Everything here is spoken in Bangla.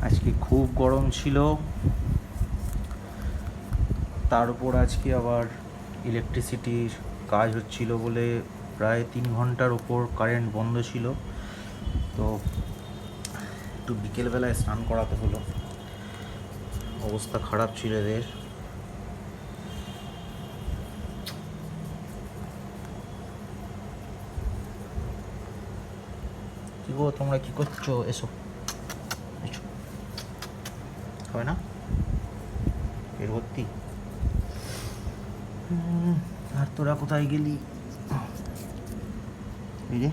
আজকে খুব গরম ছিল, তার উপর আজকে আবার ইলেকট্রিসিটির কাজ হচ্ছিল বলে প্রায় 3 ঘন্টার ওপর কারেন্ট বন্ধ ছিল। তো একটু বিকেলবেলায় স্নান করাতে হলো, অবস্থা খারাপ ছিল এদের। কি গো, তোমরা কি করছো? এসো এসো, হয় না এর ভর্তি। আর তোরা কোথায় গেলি? এই যে